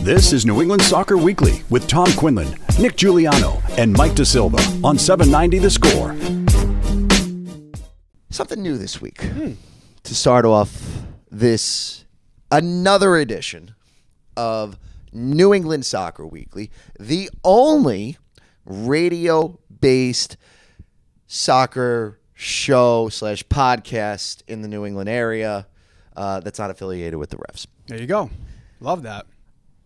This is New England Soccer Weekly with Tom Quinlan, Nick Giuliano, and Mike DeSilva on 790 The Score. Something new this week to start off this another edition of New England Soccer Weekly, the only radio-based soccer show / podcast in the New England area that's not affiliated with the refs. There you go. Love that.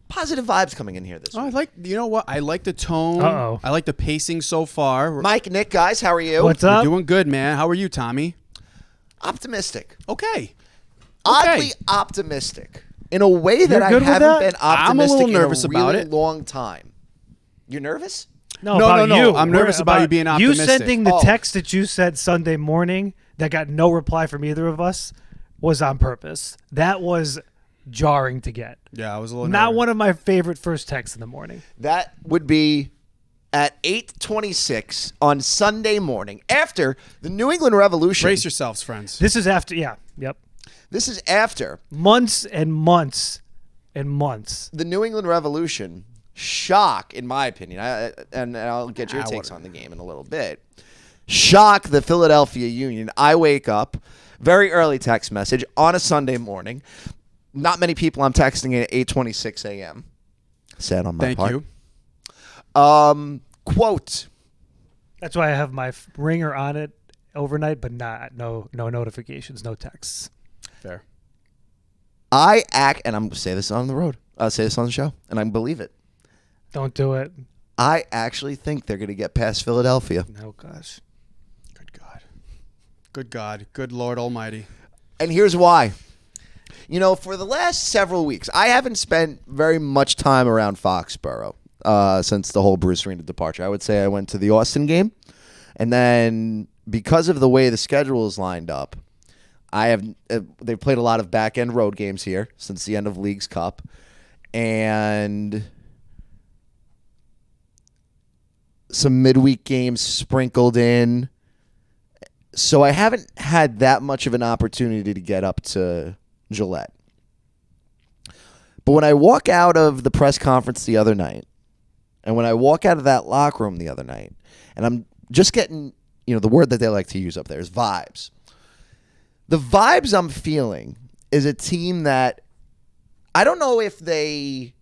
Positive vibes coming in here this week. You know what? I like the tone. Uh-oh. I like the pacing so far. Mike, Nick, guys, how are you? What's We're up? doing good, man. How are you, Tommy? Optimistic. Okay. Oddly optimistic. In a way that You're I good with haven't that? been I'm a optimistic little nervous in a about really it. long time. You're nervous? No, No. you. I'm nervous about you being You optimistic. sending the Oh. text that you said Sunday morning that got no reply from either of us was on purpose. That was jarring to get. Yeah, I was a little Not nervous. one of my favorite first texts in the morning. That would be at 8:26 on Sunday morning after the New England Revolution. Brace yourselves, friends. This is after, yep. This is after Months and months and months. the New England Revolution shock, in my opinion, and I'll get your takes on the game in a little bit, shock the Philadelphia Union. I wake up, very early text message on a Sunday morning. Not many people I'm texting at 8:26 a.m. Sad on my Thank part. you. Quote. That's why I have my ringer on it overnight, but no notifications, no texts. Fair. I act, and I'm going to say this on the road. I'll say this on the show, and I believe it. Don't do it. I actually think they're going to get past Philadelphia. Oh, gosh. Good God. Good God. Good Lord Almighty. And here's why. You know, for the last several weeks, I haven't spent very much time around Foxborough since the whole Bruce Arena departure. I would say I went to the Austin game, and then because of the way the schedule is lined up, they've played a lot of back-end road games here since the end of League's Cup, and some midweek games sprinkled in. So I haven't had that much of an opportunity to get up to Gillette. But when I walk out of the press conference the other night, and when I walk out of that locker room the other night, and I'm just getting, the word that they like to use up there is vibes. The vibes I'm feeling is a team that I don't know if they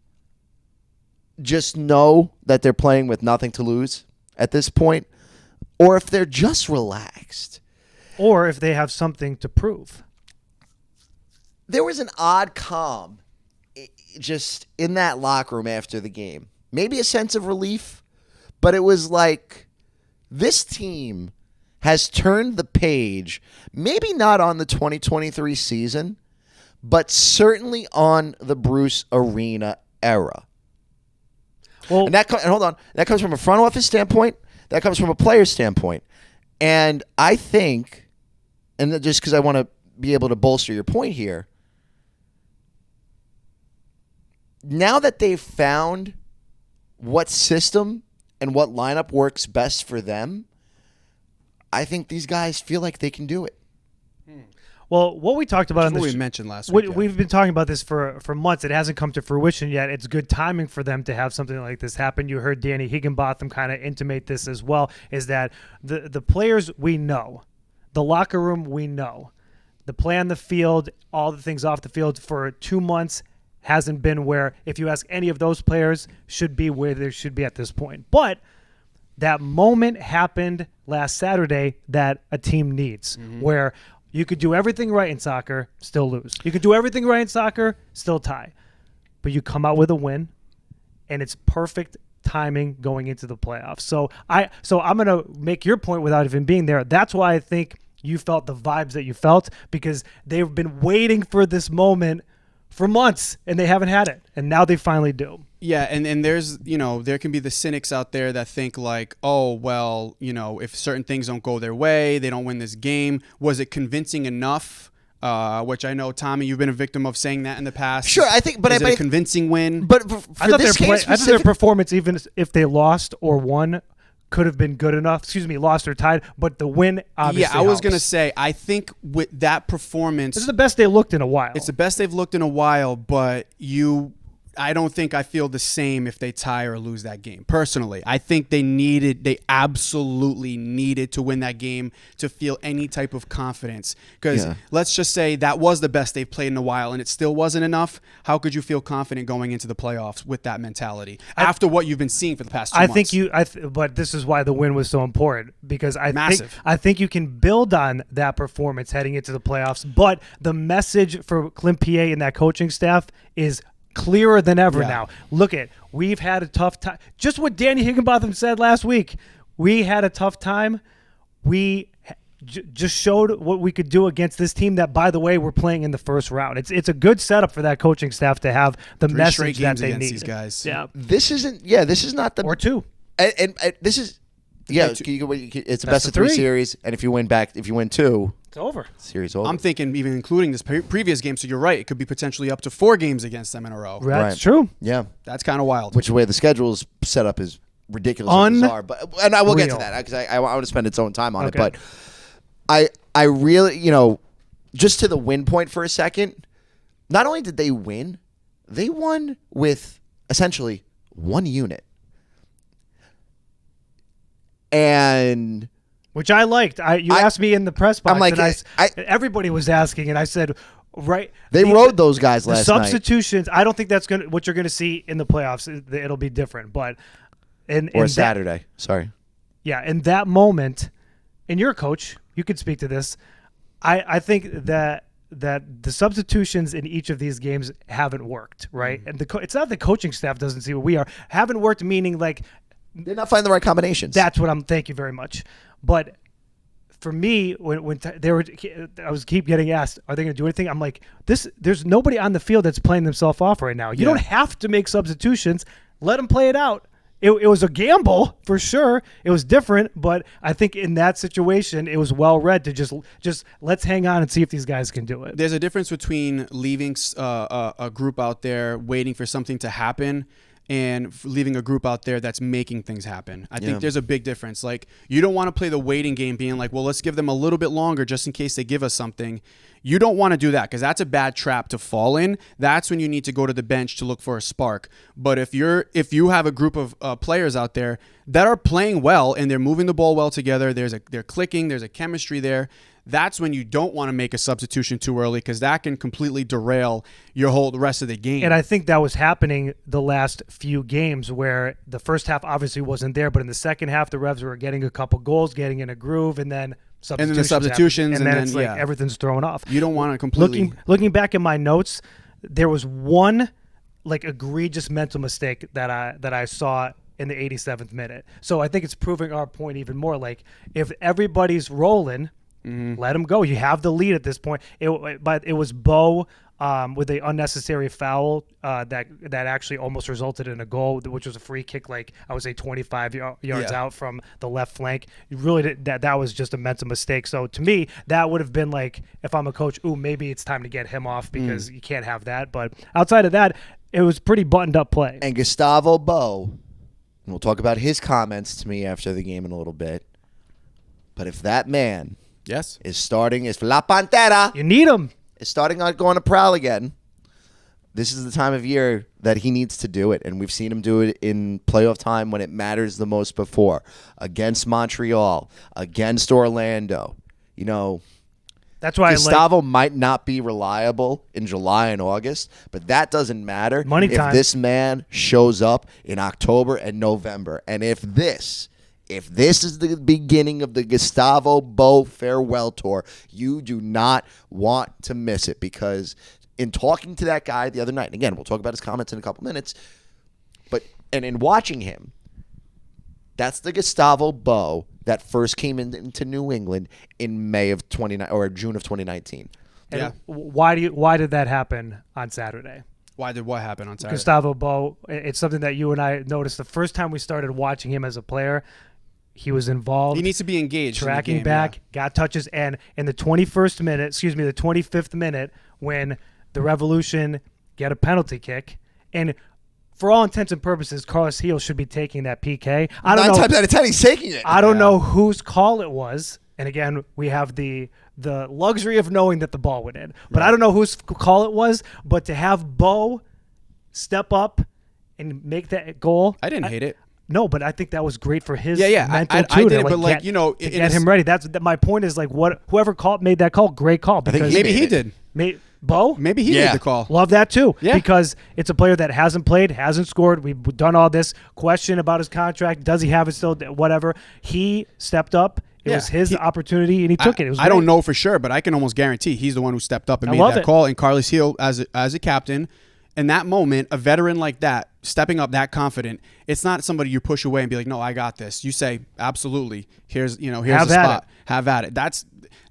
just know that they're playing with nothing to lose at this point, or if they're just relaxed. Or if they have something to prove. There was an odd calm just in that locker room after the game. Maybe a sense of relief, but it was like this team has turned the page, maybe not on the 2023 season, but certainly on the Bruce Arena era. Well, And hold on, that comes from a front office standpoint, that comes from a player standpoint. And I think, and just because I want to be able to bolster your point here, now that they've found what system and what lineup works best for them, I think these guys feel like they can do it. well, what we talked about That's on what this we mentioned last week. yeah. We've been talking about this for months. It hasn't come to fruition yet. It's good timing for them to have something like this happen. You heard Danny Higginbotham kind of intimate this as well, is that the players we know, the locker room we know, the play on the field, all the things off the field for 2 months hasn't been where, if you ask any of those players, should be where they should be at this point. But that moment happened last Saturday that a team needs, where you could do everything right in soccer, still lose. You could do everything right in soccer, still tie. But you come out with a win, and it's perfect timing going into the playoffs. So I'm going to make your point without even being there. That's why I think you felt the vibes that you felt, because they've been waiting for this moment for months, and they haven't had it. And now they finally do. Yeah, and there's, there can be the cynics out there that think like, oh, well, if certain things don't go their way, they don't win this game. Was it convincing enough? Which I know, Tommy, you've been a victim of saying that in the past. Sure, I think, but is it a convincing win? But for I thought this game I thought their performance, even if they lost or won, could have been good enough. Lost or tied, but the win obviously Yeah, I was helps. going to say, I think with that performance, This is the best they looked in a while. it's the best they've looked in a while, but you I don't think I feel the same if they tie or lose that game. Personally, I think they absolutely needed to win that game to feel any type of confidence. Because let's just say that was the best they've played in a while, and it still wasn't enough. How could you feel confident going into the playoffs with that mentality after what you've been seeing for the past 2 months? But this is why the win was so important, because Massive. I think you can build on that performance heading into the playoffs. But the message for Clint PA and that coaching staff is clearer than ever now. Look we've had a tough time. Just what Danny Higginbotham said last week. We had a tough time. We just showed what we could do against this team that, by the way, we're playing in the first round. It's a good setup for that coaching staff to have the 3 message that games they against need. these guys. Yeah. This is not the Or 2. and this is it's a best of 3 series, and if you win 2, It's over. series over. I'm thinking even including this previous game, so you're right. It could be potentially up to 4 games against them in a row. That's Right. true. Yeah, That's kind of wild. which way the schedule is set up is ridiculous and bizarre. And I will get to that because I want to spend its own time on it. But I really, just to the win point for a second, not only did they win, they won with essentially 1 unit. And which I liked. You asked me in the press box, I'm like, and everybody was asking, and I said, they rode those guys last night. Substitutions. I don't think that's what you're gonna see in the playoffs. It'll be different, but or Saturday. Sorry. Yeah, in that moment, and you're a coach, you could speak to this. I think that the substitutions in each of these games haven't worked, right? And it's not the coaching staff doesn't see what we are. Haven't worked, meaning like they're not finding the right combinations. That's what thank you very much. But for me, when I was keep getting asked, are they going to do anything? I'm like, there's nobody on the field that's playing themselves off right now. You don't have to make substitutions. Let them play it out. It was a gamble for sure. It was different, but I think in that situation, it was well read to just let's hang on and see if these guys can do it. There's a difference between leaving a group out there waiting for something to happen and leaving a group out there that's making things happen. I think there's a big difference. Like, you don't want to play the waiting game being like, well, let's give them a little bit longer just in case they give us something. You don't want to do that because that's a bad trap to fall in. That's when you need to go to the bench to look for a spark. But if you have a group of players out there that are playing well and they're moving the ball well together, they're clicking, there's a chemistry there, that's when you don't want to make a substitution too early because that can completely derail the rest of the game. And I think that was happening the last few games where the first half obviously wasn't there, but in the second half the Revs were getting a couple goals, getting in a groove, and then substitutions and then it's like everything's thrown off. You don't want to completely looking back at my notes, there was one like egregious mental mistake that I saw in the 87th minute. So I think it's proving our point even more. Like, if everybody's rolling, let them go. You have the lead at this point. But it was Bo with an unnecessary foul that actually almost resulted in a goal, which was a free kick, like I would say 25 yards out from the left flank. You really did, that was just a mental mistake. So to me, that would have been like, if I'm a coach, maybe it's time to get him off because you can't have that. But outside of that, it was pretty buttoned up play. And Gustavo Bo, and we'll talk about his comments to me after the game in a little bit. But if that man is starting, is La Pantera. You need him. Is starting on going to prowl again. This is the time of year that he needs to do it, and we've seen him do it in playoff time when it matters the most before. Against Montreal, against Orlando. That's why Gustavo might not be reliable in July and August, but that doesn't matter Money time. if this man shows up in October and November. And if this is the beginning of the Gustavo Bo farewell tour, you do not want to miss it, because in talking to that guy the other night, and again, we'll talk about his comments in a couple minutes, and in watching him, that's the Gustavo Bo that first came into New England in May of June of 2019. And why did that happen on Saturday? Why did what happen on Saturday? Gustavo Bo, it's something that you and I noticed the first time we started watching him as a player. He was involved. He needs to be engaged. Tracking in the game, back, got touches, and in the 25th minute, when the Revolution get a penalty kick, and for all intents and purposes, Carlos Heel should be taking that PK. I don't know. 9 times out of 10, he's taking it. I don't know whose call it was. And again, we have the luxury of knowing that the ball went in. But I don't know whose call it was. But to have Bo step up and make that goal. I didn't hate it. No, but I think that was great for his Yeah. mental I too. did it, to, but like, get, you know, to get him ready. That's my point. Is like whoever made that call, great call. think Because maybe he did. Bo? Maybe he Yeah. made the call. Love that too. Yeah. Because it's a player that hasn't played, hasn't scored. We've done all this question about his contract. Does he have it still? Whatever. He stepped up. It Yeah. was his opportunity, and he took it. It was I don't great. know for sure, but I can almost guarantee he's the one who stepped up and I made love that it. call. And Carlos Hill, as a captain, in that moment, a veteran like that, stepping up that confident, it's not somebody you push away and be like, "No, I got this." You say, "Absolutely. Here's Have the at spot. it. Have at it." That's,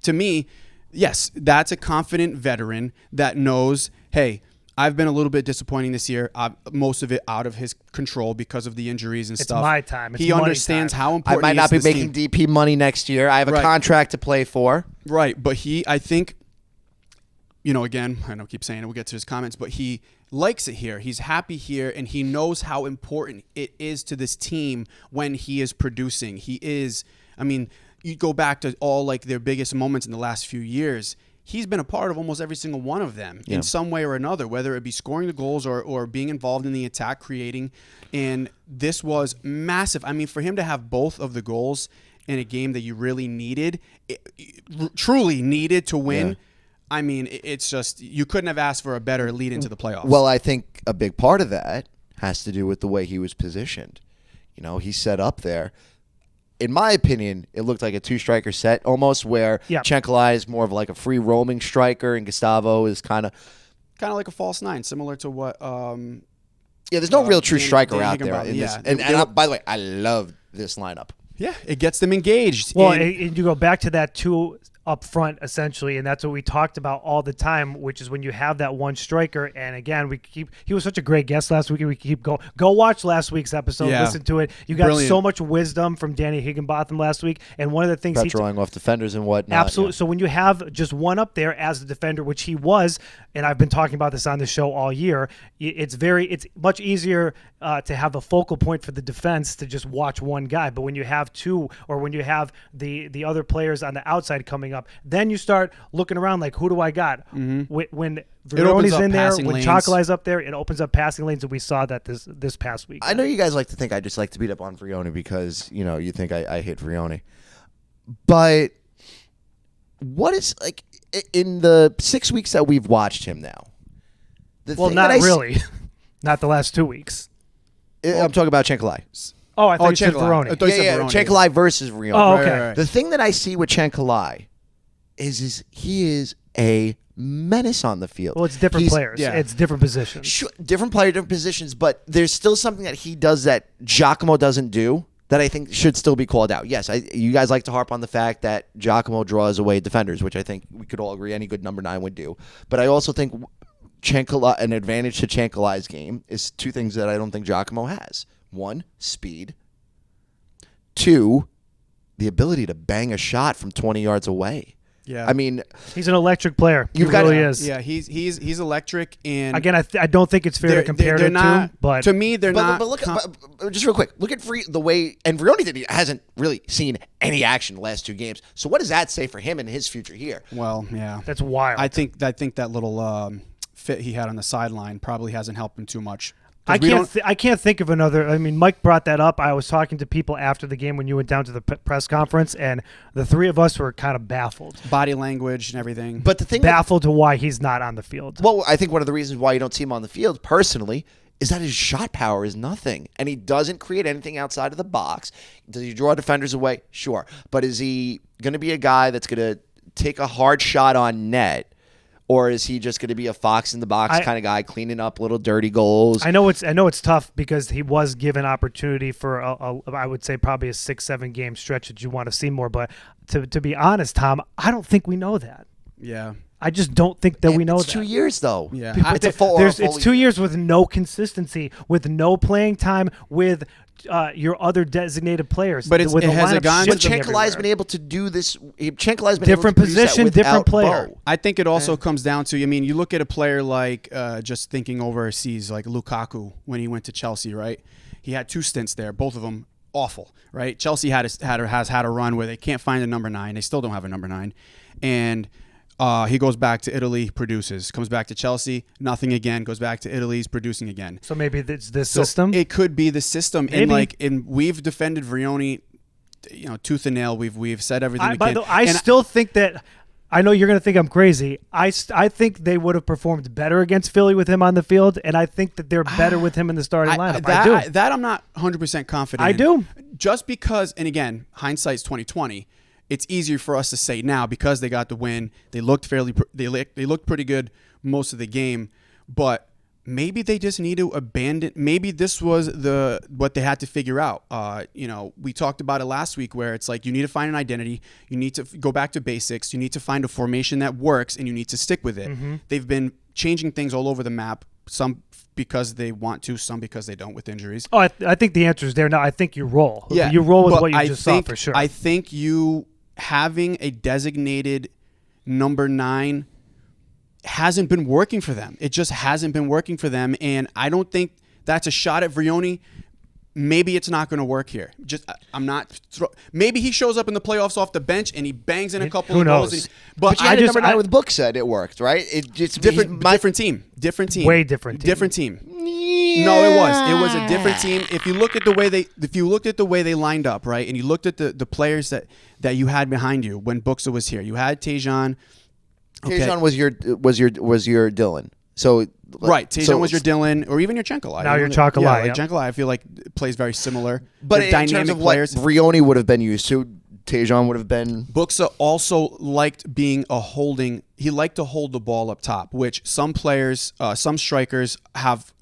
to me, yes, that's a confident veteran that knows, hey, I've been a little bit disappointing this year. Most of it out of his control because of the injuries and It's stuff. my time. It's He money understands time. how I important might he not is be to this making team. DP money next year. I have a Right. contract to play for. Right, but I think, again, I don't keep saying it, we'll get to his comments, but he likes it here. He's happy here, and he knows how important it is to this team when he is producing. You go back to all like their biggest moments in the last few years. He's been a part of almost every single one of them in some way or another, whether it be scoring the goals or being involved in the attack, creating. And this was massive. I mean, for him to have both of the goals in a game that you really needed, truly needed to win. Yeah. I mean, it's just, you couldn't have asked for a better lead into the playoffs. Well, I think a big part of that has to do with the way he was positioned. He's set up there. In my opinion, it looked like a two-striker set almost, where Yeah. Chenkalai is more of like a free roaming striker, and Gustavo is kind of like a false nine, similar to what there's no real true Dan- striker Dan out there Higginbotham, in this. yeah. And by the way, I love this lineup. it gets them engaged. Well, And- and you go back to that two up front essentially, and that's what we talked about all the time, which is when you have that one striker. And again, he was such a great guest last week, and we keep go watch last week's episode, Yeah. listen to it. You got Brilliant. so much wisdom from Danny Higginbotham last week, and one of the things he Drawing off defenders and whatnot. absolutely. So when you have just one up there as a defender, which he was, and I've been talking about this on the show all year, it's much easier to have a focal point for the defense to just watch one guy. But when you have two, or when you have the other players on the outside coming up, then you start looking around like, who do I got? When opens Veroni's up in there, passing when lanes. Chocolai's up there, it opens up passing lanes, and we saw that this past week. I know you guys like to think I just like to beat up on Vrioni because, you think I hate Vrioni. But what is, like, in the 6 weeks that we've watched him now? Well, not really. Not the last 2 weeks. I'm talking about Chenkalai. Oh, I thought you said Chenkalai. Veroni. I thought you said Veroni. Chenkalai versus Vrioni. Oh, okay. Right. The thing that I see with Chenkalai is he is a menace on the field. Well, it's different He's- players. yeah. It's different positions. Sure, different player, different positions, but there's still something that he does that Giacomo doesn't do that I think should still be called out. Yes, you guys like to harp on the fact that Giacomo draws away defenders, which I think we could all agree any good number 9 would do. But I also think an advantage to Chenkalai's game is two things that I don't think Giacomo has. One, speed. Two, the ability to bang a shot from 20 yards away. Yeah. I mean, He's an electric player. He You've got- really is. Yeah, he's electric, and Again, I don't think it's fair to compare they're the not, two, but to me, they're not. But look at just real quick. Look at the way, and Vrioni hasn't really seen any action the last 2 games. So what does that say for him and his future here? Well, yeah, that's wild. I think that little fit he had on the sideline probably hasn't helped him too much. 'Cause I can't think of another. I mean, Mike brought that up. I was talking to people after the game when you went down to the press conference, and the three of us were kind of baffled. body language and everything. But the thing, Baffled to why he's not on the field. well, I think one of the reasons why you don't see him on the field personally is that his shot power is nothing, and he doesn't create anything outside of the box. Does he draw defenders away? Sure, but is he going to be a guy that's going to take a hard shot on net? Or is he just going to be a fox in the box kind of guy, cleaning up little dirty goals? I know it's tough because he was given opportunity for I would say probably a 6-7 game stretch that you want to see more. But to be honest, Tom, I don't think we know that. yeah, I just don't think that we know it's that. 2 years though. Yeah. It's a full. It's 2 years with no consistency, with no playing time, with your other designated players. But it's- with it the hasn't lineup gone- But shifting Chenkalai's everywhere. been able to do this. Chenkalai's been Different able to produce that position, without different player. Bo. I think it also comes down to, I mean, you look at a player like, just thinking overseas, like Lukaku when he went to Chelsea, right? He had 2 stints there, both of them awful, right? Chelsea has had a run where they can't find a number 9. They still don't have a number 9. And He goes back to Italy, produces. Comes back to Chelsea, nothing again. Goes back to Italy, he's producing again. So maybe it's this So system. it could be the system. Maybe. And we've defended Vrioni, tooth and nail. We've said everything we By can. the way, I still think that. I know you're going to think I'm crazy. I think they would have performed better against Philly with him on the field, and I think that they're better with him in the starting lineup. I do. That I'm not 100% confident. I do. Just because, and again, hindsight's 2020. It's easier for us to say now because they got the win. They looked they looked pretty good most of the game, but maybe they just need to abandon. Maybe this was what they had to figure out. We talked about it last week where it's like you need to find an identity. You need to go back to basics. You need to find a formation that works, and you need to stick with it. Mm-hmm. They've been changing things all over the map. Some because they want to, some because they don't with injuries. Oh, I think the answer is there now. I think you roll. Yeah, You roll with but what you just saw for sure. I think you having a designated number 9 hasn't been working for them. It just hasn't been working for them, and I don't think that's a shot at Vrioni. Maybe it's not going to work here. Maybe he shows up in the playoffs off the bench and he bangs in a couple Who of goals. knows? But you had a number 9 with Book said it worked, right? It just different team. Way different team. Different team. No, it was a different team. If you looked at the way they lined up, right, and you looked at the players that you had behind you when Buxa was here, you had Tejan. Okay. Tejan was your Dylan. So right, Tejan was your Dylan, or even your Chenkalai. Now your Chocolai. Yeah, Chenkalai, I feel like plays very similar. But They're in dynamic terms of players. what Vrioni would have been used to, Tejan would have been. Buxa also liked being a holding. He liked to hold the ball up top, which some players, some strikers have.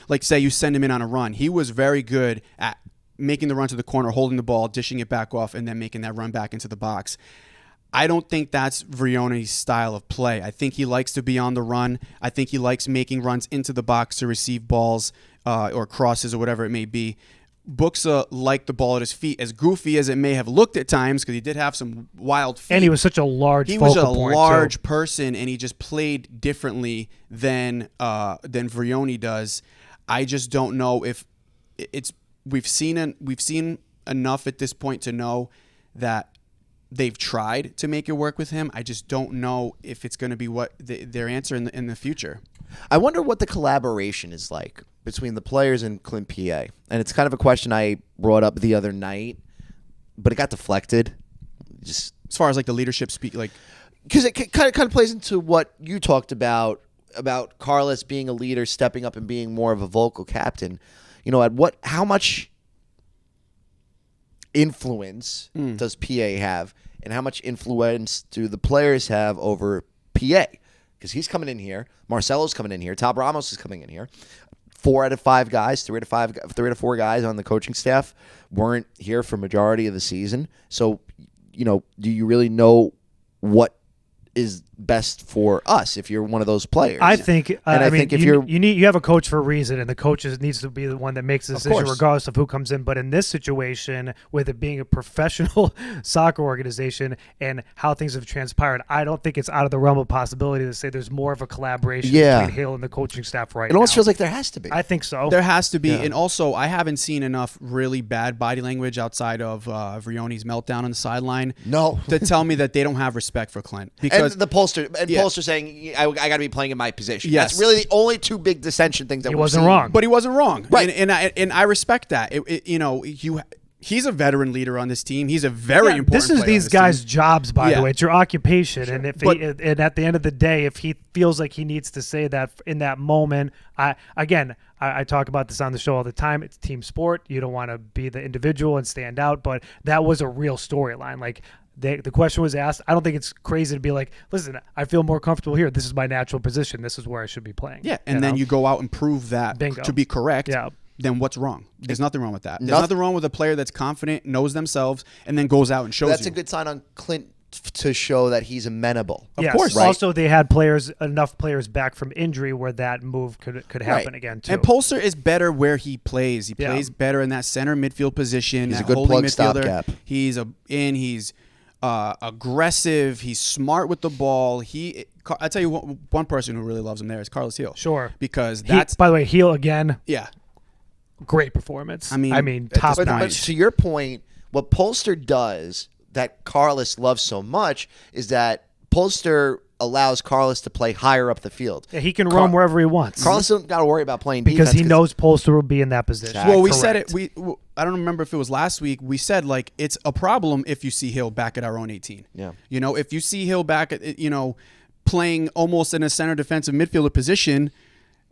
Like say you send him in on a run. He was very good at making the run to the corner, holding the ball, dishing it back off, and then making that run back into the box. I don't think that's Vrioni's style of play. I think he likes to be on the run. I think he likes making runs into the box to receive balls or crosses or whatever it may be. Buxa liked the ball at his feet, as goofy as it may have looked at times, because he did have some wild feet. And he was such a large. He was a point, large too. person, and he just played differently than Vrioni does. I just don't know if it's. We've seen enough at this point to know that they've tried to make it work with him. I just don't know if it's going to be what their answer in the future. I wonder what the collaboration is like between the players and Clint PA. And it's kind of a question I brought up the other night, but it got deflected. Just as far as like the leadership because it kind of plays into what you talked about Carlos being a leader, stepping up and being more of a vocal captain. How much influence does PA have, and how much influence do the players have over PA? Because he's coming in here, Marcelo's coming in here, Tab Ramos is coming in here. 4 out of 5 guys, 3 out of 4 guys on the coaching staff weren't here for majority of the season. So, do you really know what is best for us if you're one of those players? I think. I mean, think if you have a coach for a reason, and the coach needs to be the one that makes the decision, course. regardless of who comes in. But in this situation, with it being a professional soccer organization and how things have transpired, I don't think it's out of the realm of possibility to say there's more of a collaboration between Hill and the coaching staff right now. It almost feels like there has to be. I think so. There has to be, and also I haven't seen enough really bad body language outside of Vrioni's meltdown on the sideline. No. To tell me that they don't have respect for Clint, because and the pollster saying I got to be playing in my position. Yes. That's really the only 2 big dissension things that He we've wasn't seen. wrong. But he wasn't wrong, Right? And I respect that. He's a veteran leader on this team. He's a very important. This is player these on this guys' team. jobs, by Yeah. the way. It's your occupation, and if But- and at the end of the day, if he feels like he needs to say that in that moment, I talk about this on the show all the time. It's team sport. You don't want to be the individual and stand out, but that was a real storyline. Like. The question was asked. I don't think it's crazy to be like, listen, I feel more comfortable here. This is my natural position. This is where I should be playing. Yeah, and then you go out and prove that Bingo. to be correct. Yeah. Then what's wrong? There's nothing wrong with that. There's Nothing- nothing wrong with a player that's confident, knows themselves, and then goes out and shows That's you. a good sign on Clint to show that he's amenable. Yes. course. Right. Also, they had enough players back from injury where that move could happen Right. again too. And Polster is better where he plays. He Yeah. plays better in that center midfield position. He's a that good holding plug midfielder. stopgap. He's aggressive. He's smart with the ball. I tell you one person who really loves him there is Carlos Hill. Sure. Because that's by the way, Heel again. yeah. Great performance. I mean, top this But notch. to your point, what Polster does that Carlos loves so much is that Polster allows Carlos to play higher up the field. Yeah, he can roam wherever he wants. Carlos don't got to worry about playing because defense he knows Polster will be in that position. Exactly. Well, we said Correct. it. I don't remember if it was last week. We said like it's a problem if you see Hill back at our own 18. Yeah. You know, if you see Hill back at playing almost in a center defensive midfielder position,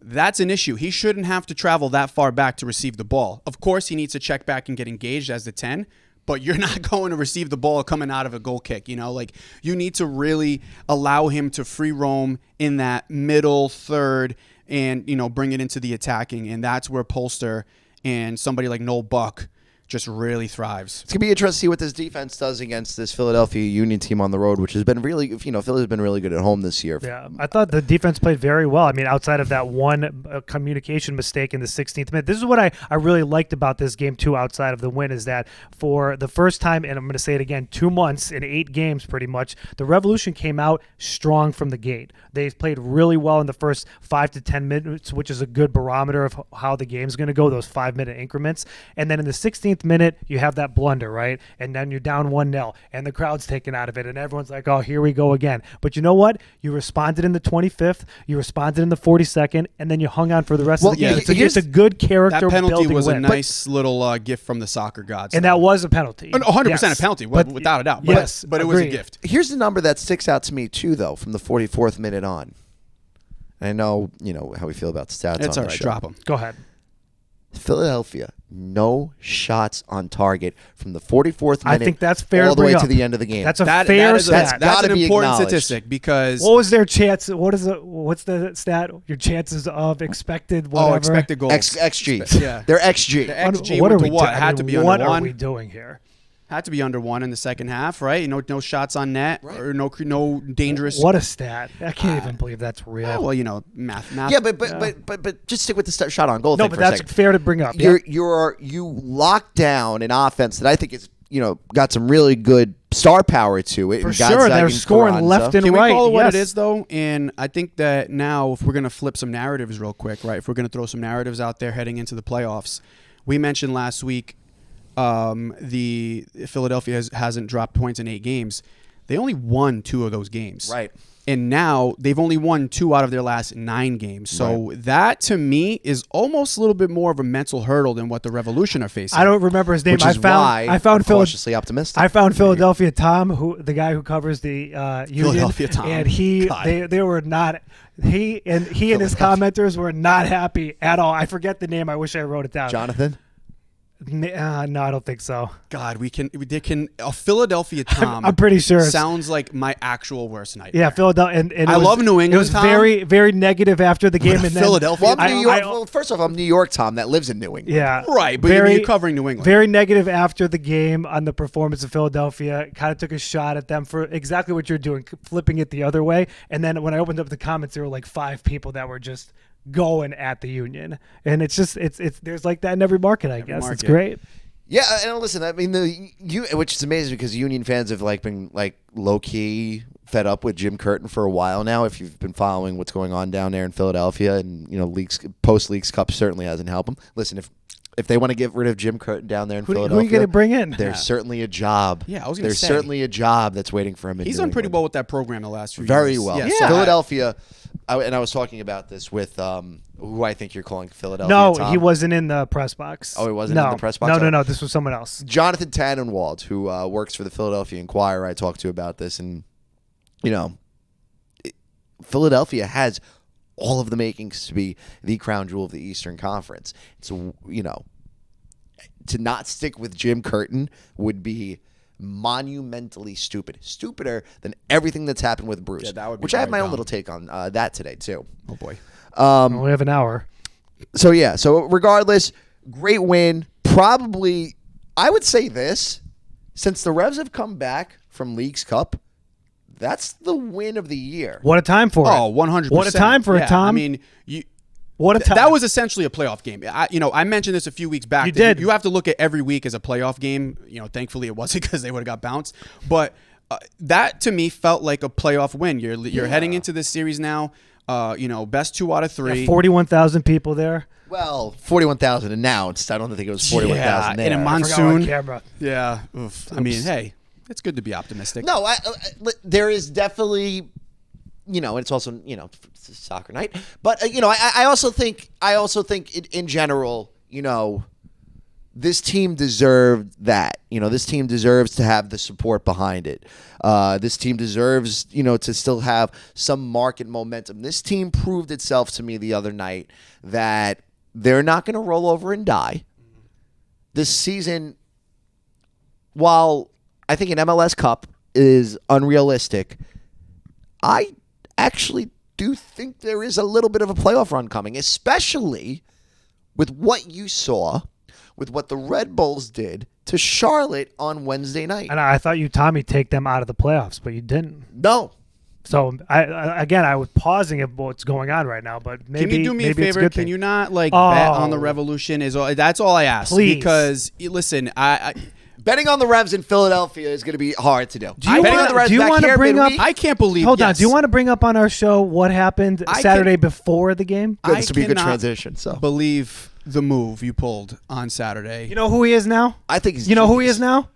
that's an issue. He shouldn't have to travel that far back to receive the ball. Of course, he needs to check back and get engaged as the 10. But you're not going to receive the ball coming out of a goal kick. Like you need to really allow him to free roam in that middle third and, bring it into the attacking. And that's where Polster and somebody like Noel Buck just really thrives. It's going to be interesting to see what this defense does against this Philadelphia Union team on the road, which has been really, Philly's been really good at home this year. Yeah, I thought the defense played very well. I mean, outside of that one communication mistake in the 16th minute. This is what I really liked about this game, too, outside of the win, is that for the first time, and I'm going to say it again, 2 months in 8 games pretty much, the Revolution came out strong from the gate. They played really well in the first 5 to 10 minutes, which is a good barometer of how the game's going to go, those 5-minute increments. And then in the 16th minute, you have that blunder, right? And then you're down 1-0, and the crowd's taken out of it, and everyone's like, oh, here we go again. But you know what? You responded in the 25th, you responded in the 42nd, and then you hung on for the rest of the game. It's a good character that penalty building was win. a nice little gift from the soccer gods. And that was a penalty. 100% Yes. a penalty, But- without a doubt. Yes, but it was a agreed. gift. Here's the number that sticks out to me, too, though, from the 44th minute on. I know, how we feel about stats It's on all the right. show. Drop them. Go ahead. Philadelphia, no shots on target from the 44th minute I think that's fair all to the way bring to up. the end of the game. That's a That fair is stat. that's gotta an be important acknowledged. statistic because What was their chance? What's the stat? Your chances of expected whatever. expected goals. XG. Yeah. They're XG. The XG What are we what? doing? Had to be What under are one. we doing here? Had to be under 1 in the second half, right? No shots on net or no dangerous. What a stat! I can't even believe that's real. Oh, well, math. Yeah, but just stick with the shot on goal no, thing but for a that's second. fair to bring up. You lock down an offense that I think is got some really good star power to it. For and sure, Gonzaga they're and scoring Carranza. left and Can right. we call it what yes. it is, though? And I think that now, if we're going to flip some narratives real quick, right? If we're going to throw some narratives out there heading into the playoffs, we mentioned last week the Philadelphia hasn't dropped points in 8 games. They only won 2 of those games. Right. And now they've only won 2 out of their last 9 games. So that, to me, is almost a little bit more of a mental hurdle than what the Revolution are facing. I don't remember his name. Which is why I found I'm cautiously optimistic. I found Philadelphia Tom, the guy who covers the Union, Philadelphia Tom. and they were not. He and his commenters were not happy at all. I forget the name. I wish I wrote it down. Jonathan? No, I don't think so. God, a Philadelphia Tom. I'm pretty sure sounds like my actual worst nightmare. Yeah, Philadelphia. And I love New It England was Tom. very, very negative after the game. But And then Philadelphia Well, I'm Tom? New York. Well, first off, I'm New York Tom that lives in New England. Yeah, Right, but you're covering New England. Very negative after the game on the performance of Philadelphia. Kind of took a shot at them for exactly what you're doing, flipping it the other way. And then when I opened up the comments, there were like 5 people that were just going at the Union, and it's there's like that in every market. I guess it's market. great. Yeah, and listen, I mean, which is amazing because Union fans have been low key fed up with Jim Curtin for a while now. If you've been following what's going on down there in Philadelphia, and post Leagues Cup certainly hasn't helped them. Listen, if they want to get rid of Jim Curtin down there in Philadelphia, Who are you going to bring in? there's certainly a job. Yeah, I was going to There's say. certainly a job that's waiting for him. He's in done New pretty England. well with that program the last few Very years. well. Yeah, So Philadelphia, and I was talking about this with who I think you're calling Philadelphia. No, Tom. he wasn't in the press box. Oh, he wasn't in the press box? No. This was someone else. Jonathan Tannenwald, who works for the Philadelphia Inquirer, I talked to about this, and Philadelphia has all of the makings to be the crown jewel of the Eastern Conference. So to not stick with Jim Curtin would be monumentally stupid, stupider than everything that's happened with Bruce. Yeah, that would be which I have my very own dumb. little take on that today too. Oh, boy. We have an hour. So regardless, great win. Probably, I would say this, since the Revs have come back from Leagues Cup, that's the win of the year. What a time for Oh, it. 100%. What a time for it, Tom. I mean, What a time. that was essentially a playoff game. I mentioned this a few weeks back. You that did. You have to look at every week as a playoff game. Thankfully it wasn't because they would have got bounced. But that to me felt like a playoff win. You're heading into this series now. Best 2 out of 3. 41,000 people there. Well, 41,000 announced. I don't think it was 41,000 there. in a I forgot monsoon. on camera. Yeah. Oof. I mean, hey, it's good to be optimistic. No, there is definitely it's also it's a soccer night. But I also think in general, this team deserved that. This team deserves to have the support behind it. This team deserves, to still have some market momentum. This team proved itself to me the other night that they're not going to roll over and die. This season, while I think an MLS Cup is unrealistic, I actually do think there is a little bit of a playoff run coming, especially with what you saw with what the Red Bulls did to Charlotte on Wednesday night. And I thought you, Tommy, take them out of the playoffs, but you didn't. No. So I was pausing at what's going on right now, but maybe can you do me a favor? Can you not bet on the Revolution? That's all I ask. Please. Because listen, I betting on the Revs in Philadelphia is going to be hard to do. Do you want to bring up? I can't believe. Hold on. Do you want to bring up on our show what happened Saturday before the game? Good, this would be a good transition. So believe the move you pulled on Saturday. You know who he is now? I think he's. You know who he is now?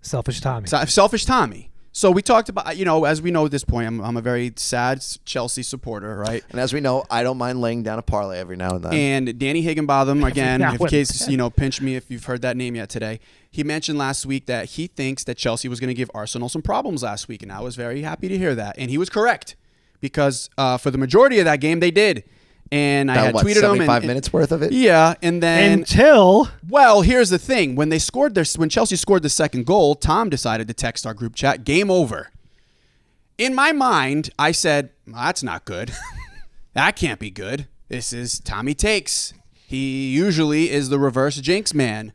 Selfish Tommy. Selfish Tommy. So we talked about, as we know at this point, I'm a very sad Chelsea supporter, right? And as we know, I don't mind laying down a parlay every now and then. And Danny Higginbotham, again, in case, pinch me if you've heard that name yet today. He mentioned last week that he thinks that Chelsea was going to give Arsenal some problems last week, and I was very happy to hear that. And he was correct because for the majority of that game, they did. And I had tweeted him. 75 minutes worth of it? Yeah, and then well, here's the thing: when Chelsea scored the second goal, Tom decided to text our group chat, "Game over." In my mind, I said, "That's not good. That can't be good. This is Tommy takes. He usually is the reverse jinx man."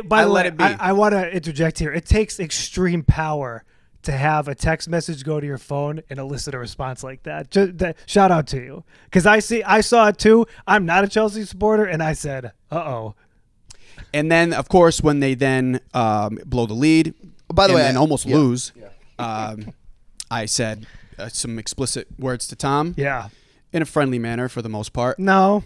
By the way, I want to interject here. It takes extreme power to have a text message go to your phone and elicit a response like that. Shout out to you. Because I saw it too. I'm not a Chelsea supporter, and I said, uh-oh. And then, of course, when they then blow the lead, and almost lose, I said some explicit words to Tom. Yeah. In a friendly manner for the most part. No.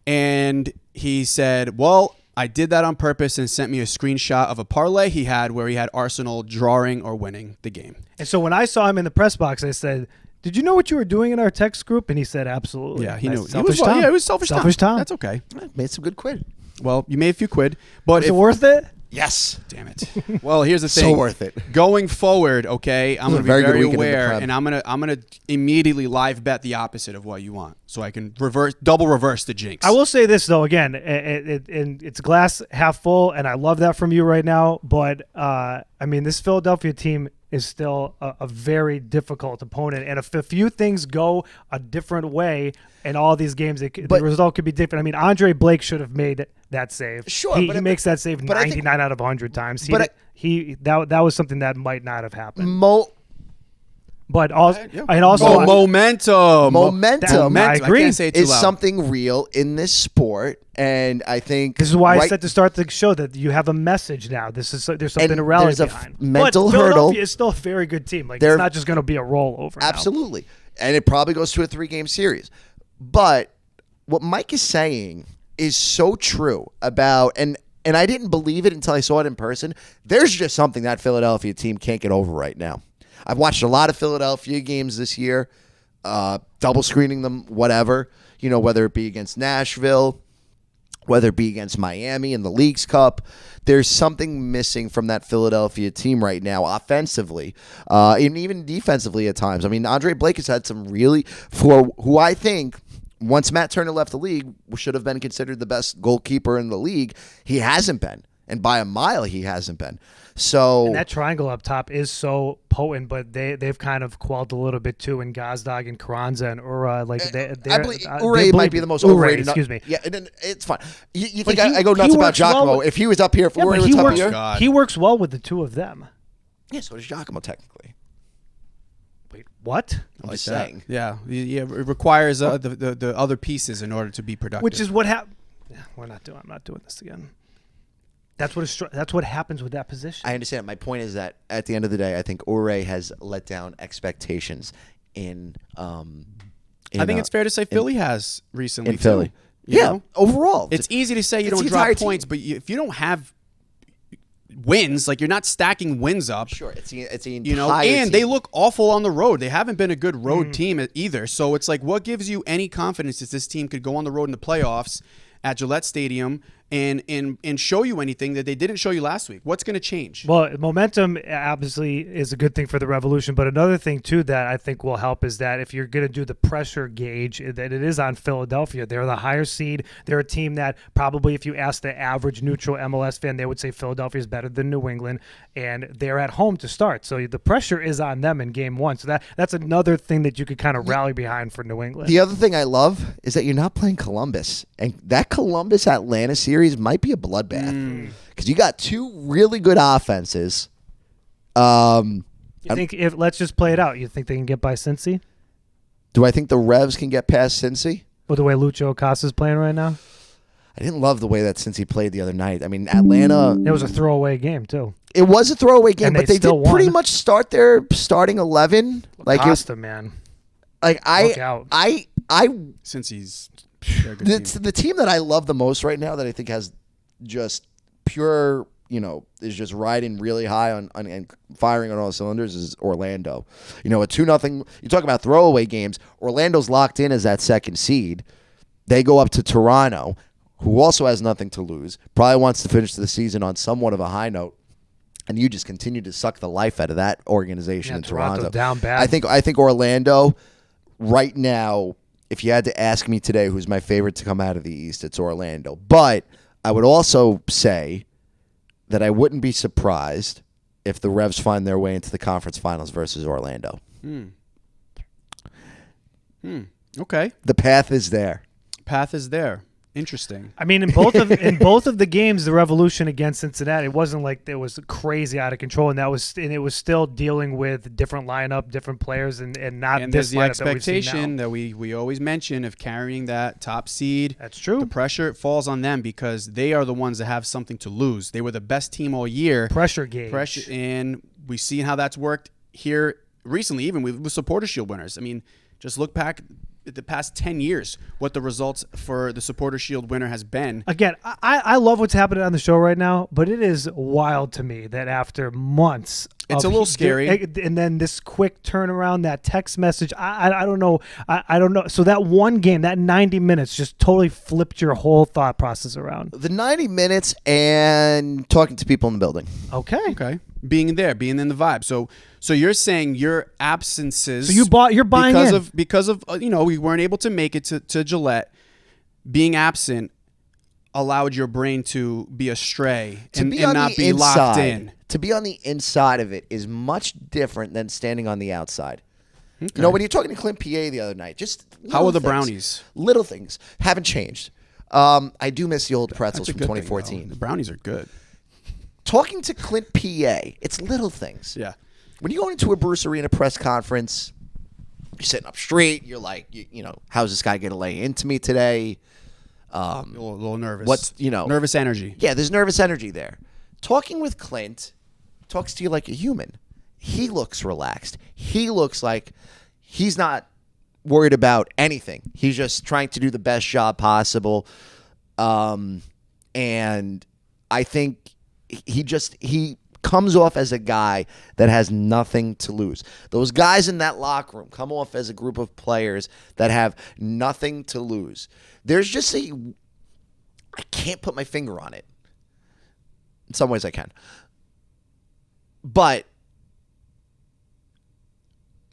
And he said, well, I did that on purpose, and sent me a screenshot of a parlay he had where he had Arsenal drawing or winning the game. And so when I saw him in the press box, I said, did you know what you were doing in our text group? And he said, absolutely. Yeah, he knew. It was selfish Tom. That's okay. Made some good quid. Well, you made a few quid. But is it worth it? Yes. Damn it. Well, here's the thing. So worth it. Going forward, okay, I'm going to be very aware, and I'm gonna immediately live bet the opposite of what you want, so I can double reverse the jinx. I will say this though, again, it's glass half full, and I love that from you right now. But this Philadelphia team is still a very difficult opponent, and if a few things go a different way in all these games, the result could be different. Andre Blake should have made that save. Sure, he makes that save 99 out of 100 times. That was something that might not have happened. Momentum. I agree. I can't say it too is loud. something real in this sport, and I think this is why I said to start the show that you have a message now. There's something to rally behind. Mental but hurdle. Philadelphia is still a very good team. It's not just going to be a rollover. Absolutely, and it probably goes to a 3-game series. But what Mike is saying is so true about and I didn't believe it until I saw it in person. There's just something that Philadelphia team can't get over right now. I've watched a lot of Philadelphia games this year, double screening them, whatever, whether it be against Nashville, whether it be against Miami in the Leagues Cup. There's something missing from that Philadelphia team right now, offensively, and even defensively at times. Andre Blake has had some really, for who I think, once Matt Turner left the league, should have been considered the best goalkeeper in the league. He hasn't been. And by a mile, he hasn't been. So and that triangle up top is so potent, but they've kind of quelled a little bit too in Gazdag and Carranza and Ura. I believe Ure might be the most overrated. Excuse me. Yeah, it's fine. You think I go nuts about Giacomo? If he was up here, if Ure was up here, he works well with the two of them. Yeah, so does Giacomo technically. Wait, what? I'm just saying. Yeah, it requires the other pieces in order to be productive. Which is what happened. I'm not doing this again. That's what happens with that position. I understand. My point is that at the end of the day, I think Ure has let down expectations I think it's fair to say Philly has recently in Philly. Too, you know? Overall, it's easy to say you don't drop points, but if you don't have wins. Like, you're not stacking wins up. Sure, it's the entire You know, and team. they look awful on the road. They haven't been a good road team either. So it's like, what gives you any confidence that this team could go on the road in the playoffs at Gillette Stadium and show you anything that they didn't show you last week? What's going to change? Well, momentum obviously is a good thing for the Revolution, but another thing too that I think will help is that if you're going to do the pressure gauge, that it is on Philadelphia. They're the higher seed. They're a team that probably, if you ask the average neutral MLS fan, they would say Philadelphia is better than New England, and they're at home to start. So the pressure is on them in game one. So that's another thing that you could kind of rally behind for New England. The other thing I love is that you're not playing Columbus, and that Columbus-Atlanta series might be a bloodbath because you got two really good offenses. You think let's just play it out. You think they can get by Cincy? Do I think the Revs can get past Cincy? With the way Lucho Acosta's playing right now? I didn't love the way that Cincy played the other night. I mean, Atlanta. It was a throwaway game too. It was a throwaway game, And but they they did still pretty won. much start their starting 11. Like Acosta, man. Like Look out. Since he's the team that I love the most right now that I think has just pure, is just riding really high on and firing on all cylinders is Orlando. A 2-0. You talk about throwaway games. Orlando's locked in as that second seed. They go up to Toronto, who also has nothing to lose. Probably wants to finish the season on somewhat of a high note. And you just continue to suck the life out of that organization in Toronto's Toronto. down bad. I think Orlando right now, if you had to ask me today who's my favorite to come out of the East, it's Orlando. But I would also say that I wouldn't be surprised if the Revs find their way into the conference finals versus Orlando. Okay. The path is there. Path is there. Interesting. I mean, in both of the games, the Revolution against Cincinnati, it wasn't like it was crazy out of control, and it was still dealing with different lineup, different players, and not And this there's the lineup that we've seen expectation now. that we always mention of carrying that top seed. That's true. The pressure falls on them because they are the ones that have something to lose. They were the best team all year. Pressure gauge. And we see how that's worked here recently, even with Supporter Shield winners. I mean, just look back at the past 10 years, what the results for the Supporter Shield winner has been. Again, I love what's happening on the show right now, but it is wild to me that after months, It's a little scary. And then this quick turnaround, that text message, I don't know. I don't know. So that one game, that 90 minutes just totally flipped your whole thought process around. The 90 minutes and talking to people in the building. Okay. Being in the vibe. So you're saying your absences. So you're buying because of we weren't able to make it to Gillette. Being absent allowed your brain to be astray and not be locked in. To be on the inside of it is much different than standing on the outside. Okay. When you're talking to Clint PA the other night, just How are the things, brownies? Little things haven't changed. I do miss the old pretzels That's a from good thing, 2014. though. The brownies are good. Talking to Clint PA, it's little things. Yeah. When you go into a Bruce Arena press conference, you're sitting up straight. You're like, how's this guy going to lay into me today? A little nervous. What's nervous energy? Yeah, there's nervous energy there. Talking with Clint talks to you like a human. He looks relaxed. He looks like he's not worried about anything. He's just trying to do the best job possible. And I think he comes off as a guy that has nothing to lose. Those guys in that locker room come off as a group of players that have nothing to lose. There's just I can't put my finger on it. In some ways I can. But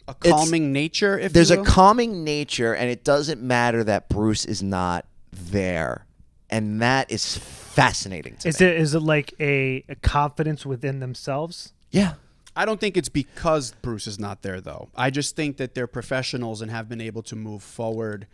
A calming nature, if there's you a will? calming nature, and it doesn't matter that Bruce is not there. And that is fascinating to me. Is it like a confidence within themselves? Yeah. I don't think it's because Bruce is not there, though. I just think that they're professionals and have been able to move forward.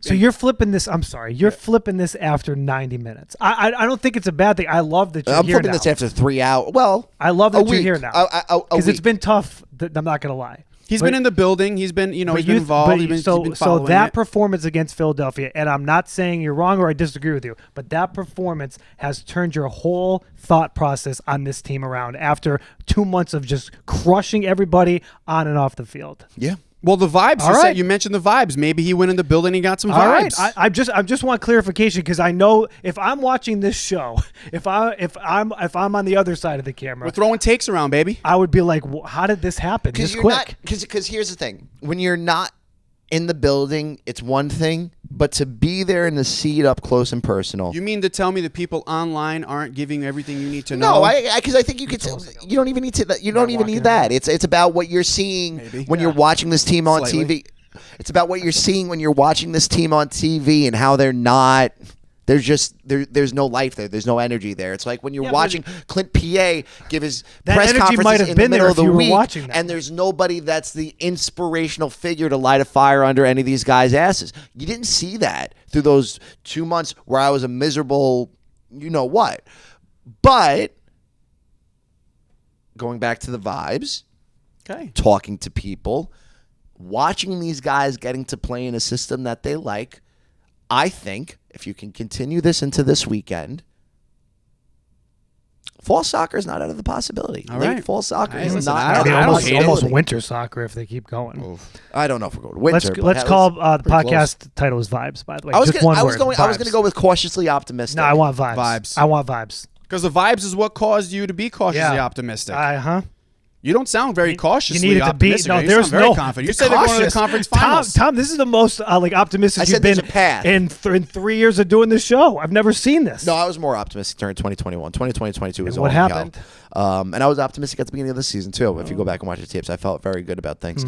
So you're flipping this. I'm sorry. You're flipping this after 90 minutes. I don't think it's a bad thing. I love that you're I'm here flipping now. this after 3 hours. Well, I love that a you're week. here now. Because it's week. been tough. I'm not going to lie. He's been in the building. He's been, he's been involved. He's been So following that it. performance against Philadelphia, and I'm not saying you're wrong or I disagree with you, but that performance has turned your whole thought process on this team around after 2 months of just crushing everybody on and off the field. Yeah. Well, the vibes. All You right. said you mentioned the vibes. Maybe he went in the building and got some All right, vibes. I just want clarification because I know if I'm watching this show, if I'm on the other side of the camera, We're throwing takes around, baby. I would be like, how did this happen this quick? Because here's the thing: when you're not in the building, it's one thing, but to be there in the seat up close and personal. You mean to tell me the people online aren't giving you everything you need to know? No, because I think you could. You don't even need to. You don't even need that. It's about what you're seeing when you're watching this team on Slightly. TV. It's about what you're seeing when you're watching this team on TV and how they're not. There's just there's no life there. There's no energy there. It's like when you're watching Clint PA give his That press energy conferences might have in been the there middle if of the you were week, watching that. and there's nobody that's the inspirational figure to light a fire under any of these guys' asses. You didn't see that through those 2 months where I was a miserable, you know what. But going back to the vibes, Okay. talking to people, watching these guys getting to play in a system that they like, I think if you can continue this into this weekend, fall soccer is not out of the possibility. All Late right. fall soccer Hey, is listen, not I out don't- of the I don't almost, hate it. possibility. almost winter soccer if they keep going. I don't know if we're going to winter. but Let's that call was the pretty close. podcast title is Vibes, by the way. I was Just gonna, one I was word, going. I was vibes. going to go with cautiously optimistic. No, I want vibes. Vibes. I want vibes. Because the vibes is what caused you to be cautiously Yeah. optimistic. You You don't sound very cautiously needed to be. optimistic. No, you there's sound very no confident. You said they're going to the cautious. conference finals. Tom, this is the most optimistic I you've said been there's a path. in 3 years of doing this show. I've never seen this. No, I was more optimistic during 2021. 2020, 2022 was And what all happened? hell. And I was optimistic at the beginning of the season too. If you go back and watch the tapes, I felt very good about things.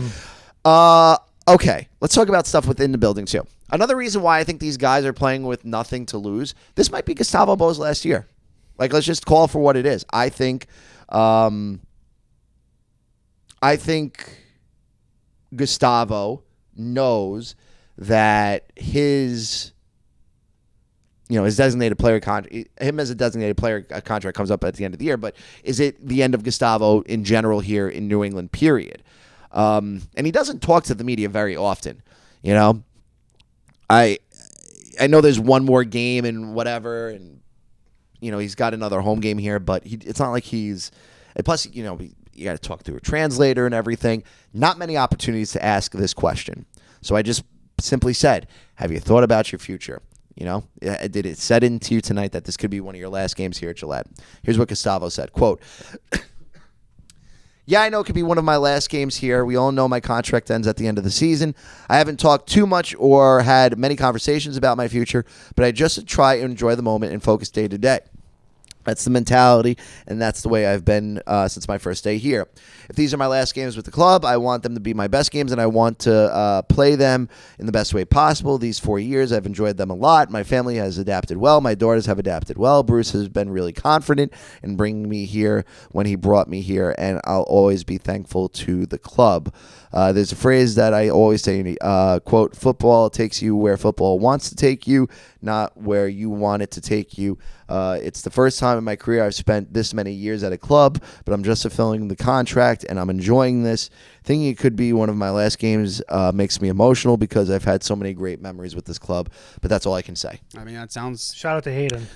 Okay, let's talk about stuff within the building too. Another reason why I think these guys are playing with nothing to lose. This might be Gustavo Bo's last year. Like, let's just call it for what it is. I think Gustavo knows that his designated player him as a designated player contract comes up at the end of the year. But is it the end of Gustavo in general here in New England? Period. And he doesn't talk to the media very often. You know, I know there's one more game and whatever, and he's got another home game here, but it's not like he's. And plus, you got to talk through a translator and everything. Not many opportunities to ask this question. So I just simply said, have you thought about your future? Did it set into you tonight that this could be one of your last games here at Gillette? Here's what Gustavo said, quote, "Yeah, I know it could be one of my last games here. We all know my contract ends at the end of the season. I haven't talked too much or had many conversations about my future, but I just try and enjoy the moment and focus day to day. That's the mentality, and that's the way I've been since my first day here. If these are my last games with the club, I want them to be my best games, and I want to play them in the best way possible. These 4 years, I've enjoyed them a lot. My family has adapted well. My daughters have adapted well. Bruce has been really confident in bringing me here when he brought me here, and I'll always be thankful to the club." There's a phrase that I always say, quote, "Football takes you where football wants to take you, not where you want it to take you. It's the first time in my career I've spent this many years at a club, but I'm just fulfilling the contract, and I'm enjoying this. Thinking it could be one of my last games makes me emotional because I've had so many great memories with this club, but that's all I can say." I mean, that sounds. Shout out to Hayden.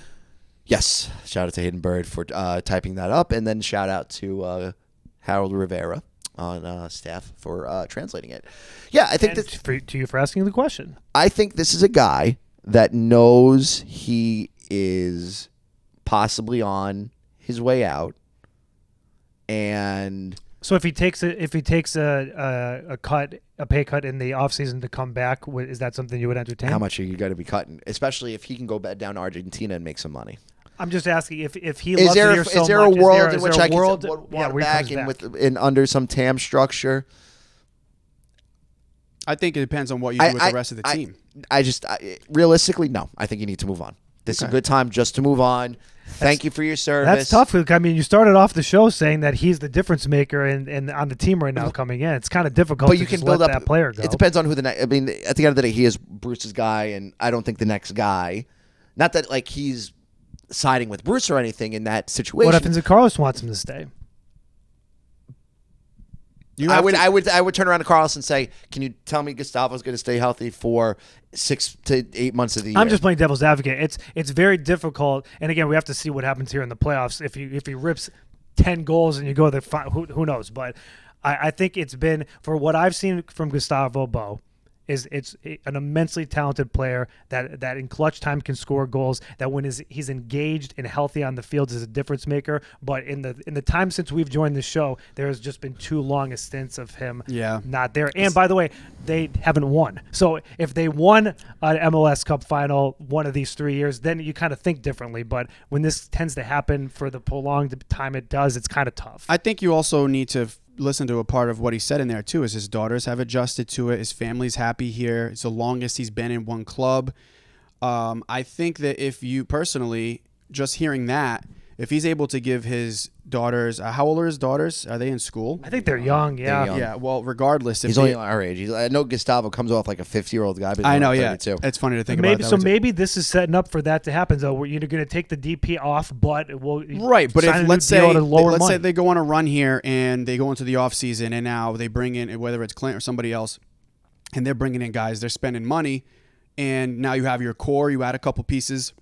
Yes, shout out to Hayden Bird for typing that up, and then shout out to Harold Rivera on staff for translating it. Yeah, I think And to you for asking the question. I think this is a guy that knows he is possibly on his way out, and So if he takes a pay cut in the offseason to come back, is that something you would entertain? how much are you going to be cutting? Especially if he can go back down to Argentina and make some money. I'm just asking if he Is loves there it here so is there much, a world in is which there I a can world, want yeah, him where he back comes in under some TAM structure? I think it depends on what you do with the rest of the team. Realistically, no. I think you need to move on. This is a good time just to move on. Thank you for your service. That's tough. I mean, you started off the show saying that he's the difference maker and on the team right now coming in. It's kind of difficult But to you can just build let up that player go. It depends on who the next. I mean, at the end of the day, he is Bruce's guy, and I don't think the next guy. Not that like he's siding with Bruce or anything in that situation. What happens if Carlos wants him to stay? I would turn around to Carlos and say, "Can you tell me Gustavo's going to stay healthy for 6 to 8 months of the year?" I'm just playing devil's advocate. It's very difficult, and again, we have to see what happens here in the playoffs. If he rips 10 goals and you go there, who knows? But I think it's been, for what I've seen from Gustavo Bo, it's an immensely talented player that in clutch time can score goals, that when he's engaged and healthy on the field is a difference maker. But in the time since we've joined the show, there has just been too long a stints of him not there. And by the way, they haven't won. So if they won an MLS Cup final one of these 3 years, then you kind of think differently. But when this tends to happen for the prolonged time it does, it's kind of tough. I think you also need to listen to a part of what he said in there too, is his daughters have adjusted to it. His family's happy here. It's the longest he's been in one club. I think that if you personally, just hearing that, if he's able to give his daughters, how old are his daughters? Are they in school? I think they're young, yeah. They're young. Yeah, well, regardless. If He's only our age. I know Gustavo comes off like a 50-year-old guy, but he's I know, only yeah. 32. It's funny to think Maybe about that. so. Maybe this is setting up for that to happen. So we're either going to take the DP off, but we'll right. But sign a if new let's deal say at a lower money. they go on a run here and they go into the off season, and now they bring in, whether it's Clint or somebody else, and they're bringing in guys, they're spending money, and now you have your core, you add a couple pieces,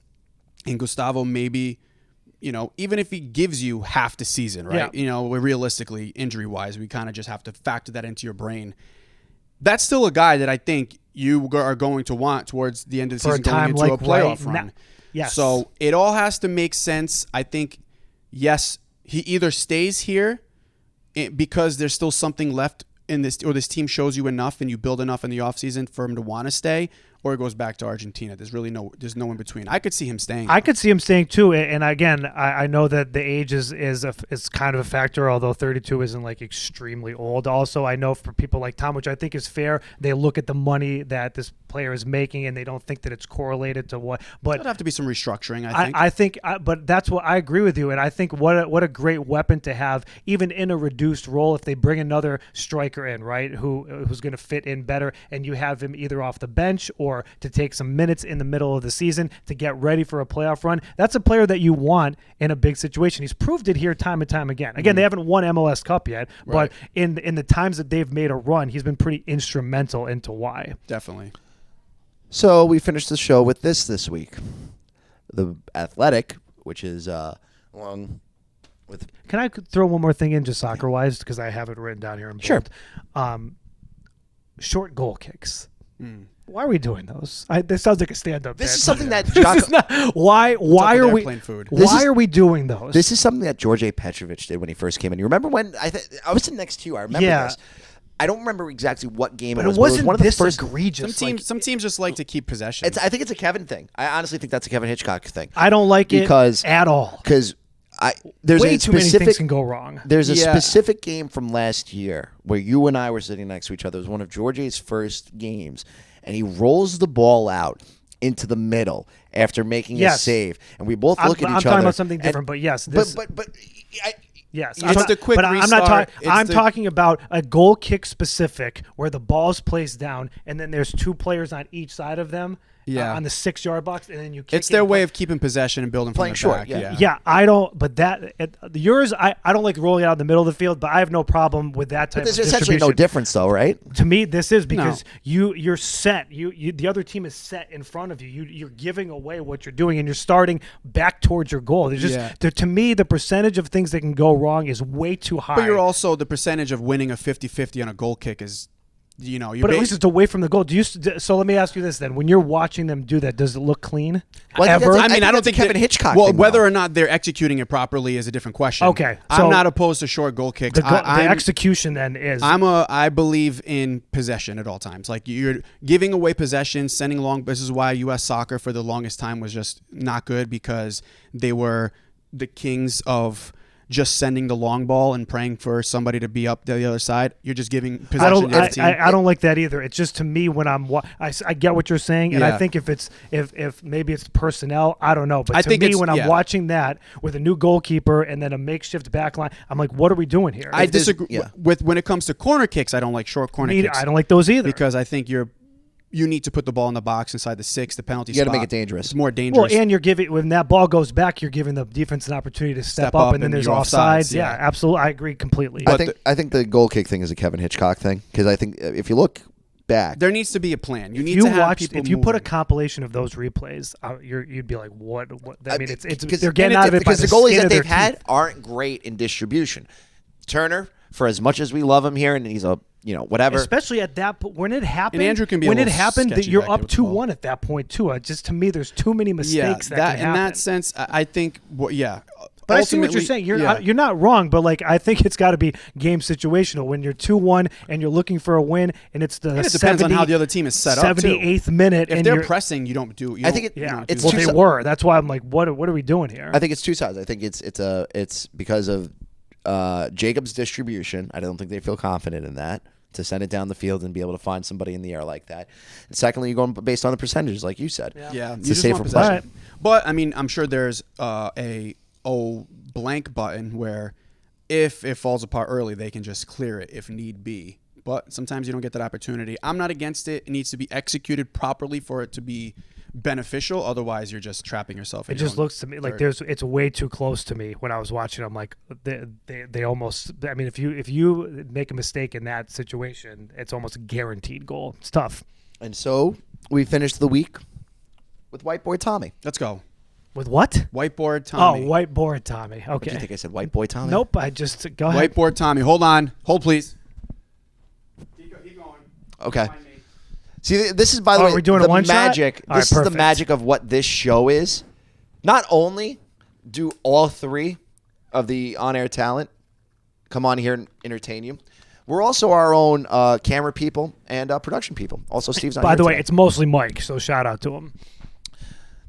and Gustavo maybe, even if he gives you half the season, right? Yeah. Realistically, injury-wise, we kind of just have to factor that into your brain. That's still a guy that I think you are going to want towards the end of the season, going into a playoff run. Yes. So it all has to make sense. I think, yes, he either stays here because there's still something left in this, or this team shows you enough and you build enough in the offseason for him to want to stay, or it goes back to Argentina. There's no in between. I could see him staying. I could see him staying too. And again, I know that the age is kind of a factor, although 32 isn't like extremely old. Also, I know for people like Tom, which I think is fair, they look at the money that this player is making and they don't think that it's correlated to what. But there'd have to be some restructuring, I think. But that's what I agree with you. And I think what a great weapon to have, even in a reduced role, if they bring another striker in, right, who's going to fit in better, and you have him either off the bench or to take some minutes in the middle of the season to get ready for a playoff run. That's a player that you want in a big situation. He's proved it here time and time again. Again, they haven't won MLS Cup yet, right. But in the times that they've made a run, he's been pretty instrumental into why. Definitely. So we finished the show with this week. The Athletic, which is along with... Can I throw one more thing in just soccer-wise, because I have it written down here in bold? Sure. Short goal kicks. Why are we doing those? This sounds like a stand-up. This bit. is something that why are we food? Why are we doing those? This is something that George A. Petrovich did when he first came in. You remember when I was sitting next to you? I remember this. I don't remember exactly what game but it was. it wasn't but it was one of the this first. egregious. Some teams just like to keep possession. I think it's a Kevin thing. I honestly think that's a Kevin Hitchcock thing. I don't like it at all. Because there's way a too many specific things can go wrong. There's a specific game from last year where you and I were sitting next to each other. It was one of George A.'s first games, and he rolls the ball out into the middle after making a save, and we both look at each other. I'm talking about something different, but yes, this, yes, it's the quick but restart. I'm talking about a goal kick specific where the ball's placed down and then there's two players on each side of them on the 6-yard box, and then you kick it's their way of keeping possession and building playing from the short. back. Yeah, I don't. But yours, I don't like rolling out in the middle of the field, but I have no problem with that type. But there's of essentially no difference, though, right? To me, this is because you're set. You the other team is set in front of you. You're giving away what you're doing, and you're starting back towards your goal. There's just to me, the percentage of things that can go wrong is way too high. But you're also the percentage of winning a 50-50 on a goal kick is. But at least it's away from the goal. So let me ask you this then: when you're watching them do that, does it look clean? Well, ever? I don't think Kevin Hitchcock. Well, whether or not they're executing it properly is a different question. Okay, I'm not opposed to short goal kicks. The execution then is. I believe in possession at all times. Like you're giving away possession, sending long. This is why U.S. soccer for the longest time was just not good, because they were the kings of just sending the long ball and praying for somebody to be up the other side. You're just giving possession to the team. I don't like that either. It's just, to me, when I get what you're saying, and I think if maybe it's personnel, I don't know. But to me, when I'm watching that with a new goalkeeper and then a makeshift back line, I'm like, what are we doing here? I disagree with when it comes to corner kicks. I don't like short corner kicks. I don't like those either, because I think you need to put the ball in the box inside the 6, the penalty spot. You got to make it dangerous. It's more dangerous. Well, and you're giving, when that ball goes back, you're giving the defense an opportunity to step up, and then there's offsides. Yeah, absolutely. I agree completely. I think the goal kick thing is a Kevin Hitchcock thing, because I think if you look back, there needs to be a plan. You need to have people if you put a compilation of those replays, you'd be like, what? I mean, it's they're getting out of it because by the goalies that they've teeth. had aren't great in distribution. Turner for as much as we love him here, and he's a whatever. Especially at that when it happened. And Andrew can be when a it little happened that sketchy you're back up there with the ball. 2-1 at that point too. Just to me, there's too many mistakes that can happen. In that sense, I think. But I see what you're saying. You're not wrong, but like I think it's got to be game situational when you're 2-1 and you're looking for a win, and it's the And it depends on how the other team is set up. 78th minute. If and they're you're, pressing, you don't do. I think it's well, two they sides. were. That's why I'm like, what are we doing here? I think it's two sides. I think it's because of Jacob's distribution. I don't think they feel confident in that to send it down the field and be able to find somebody in the air like that. And secondly, you're going based on the percentages, like you said. Yeah, It's a safer possession. But I mean, I'm sure there's a blank button where if it falls apart early, they can just clear it if need be. But sometimes you don't get that opportunity. I'm not against it. It needs to be executed properly for it to be beneficial. Otherwise, you're just trapping yourself. It just looks to me like it's way too close to me when I was watching. I'm like, they almost. I mean, if you make a mistake in that situation, it's almost a guaranteed goal. It's tough. And so we finished the week with White Boy Tommy. Let's go. With what? Whiteboard Tommy. Oh, whiteboard Tommy. Okay. Did you think I said White Boy Tommy? Nope. I just go ahead. Whiteboard Tommy. Hold on. Hold, please. Keep going. Okay. See, this is, by the way, we're doing the a one shot? magic. All right, This is the perfect. magic of what this show is. Not only do all three of the on-air talent come on here and entertain you, we're also our own camera people and production people. Also, Steve's on By here the way, today. it's mostly Mike, so shout out to him.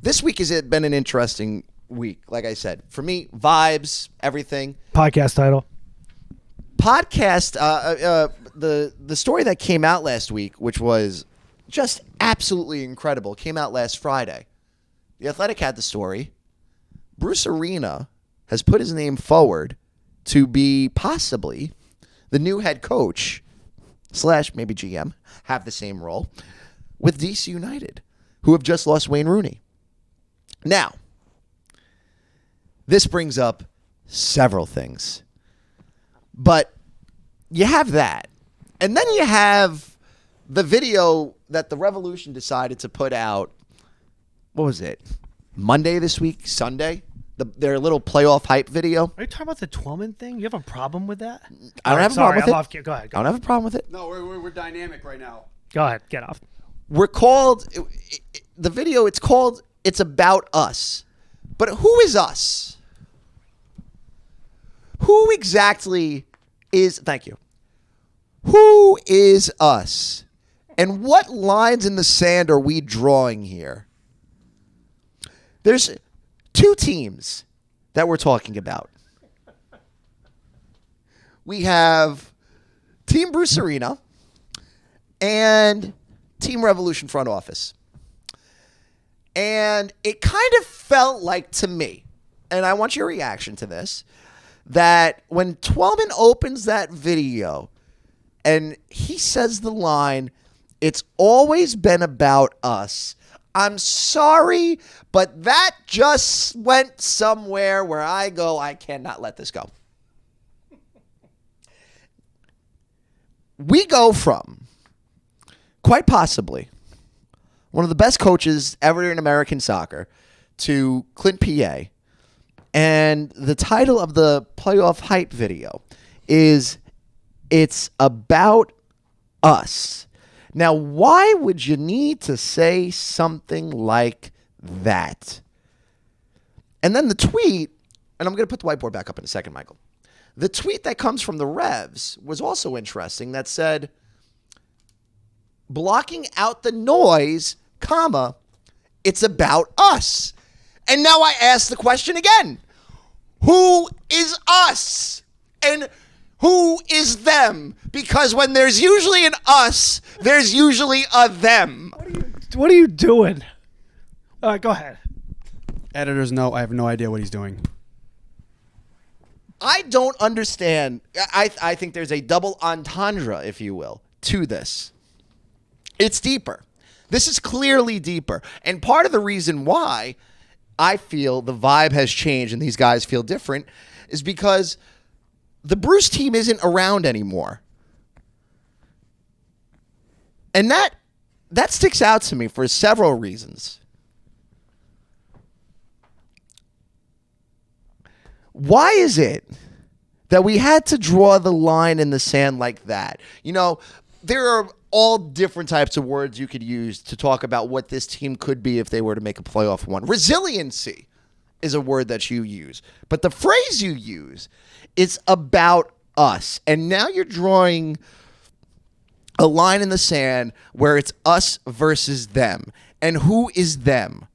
This week has been an interesting week. Like I said, for me, vibes, everything. Podcast title. Podcast. The story that came out last week, which was just absolutely incredible, came out last Friday. The Athletic had the story. Bruce Arena has put his name forward to be possibly the new head coach / maybe GM, have the same role with DC United, who have just lost Wayne Rooney. Now, this brings up several things. But you have that. And then you have the video that the Revolution decided to put out. What was it? Monday this week? Sunday? Their little playoff hype video. Are you talking about the Twellman thing? You have a problem with that? I don't have a problem with I'm it. off. Go ahead. I don't have a problem with it. No, we're dynamic right now. Go ahead. Get off. We're called, the video, it's called It's About Us. But who is us? Who exactly is, thank you. Who is us? And what lines in the sand are we drawing here? There's two teams that we're talking about. We have Team Bruce Arena and Team Revolution front office. And it kind of felt like to me, and I want your reaction to this, that when Twellman opens that video and he says the line, "It's always been about us," I'm sorry, but that just went somewhere where I go, I cannot let this go. We go from, quite possibly, one of the best coaches ever in American soccer to Clint PA. And the title of the playoff hype video is It's About Us. Now, why would you need to say something like that? And then the tweet, and I'm going to put the whiteboard back up in a second, Michael. The tweet that comes from the Revs was also interesting that said, blocking out the noise, comma, it's about us. And now I ask the question again. Who is us? And who is them? Because when there's usually an us, there's usually a them. What are you doing? All right, go ahead. Editors know I have no idea what he's doing. I don't understand. I think there's a double entendre, if you will, to this. It's deeper. This is clearly deeper. And part of the reason why I feel the vibe has changed and these guys feel different is because the Bruce team isn't around anymore. And that sticks out to me for several reasons. Why is it that we had to draw the line in the sand like that. You know, there are all different types of words you could use to talk about what this team could be if they were to make a playoff run. Resiliency is a word that you use. But the phrase you use is about us. And now you're drawing a line in the sand where it's us versus them. And who is them?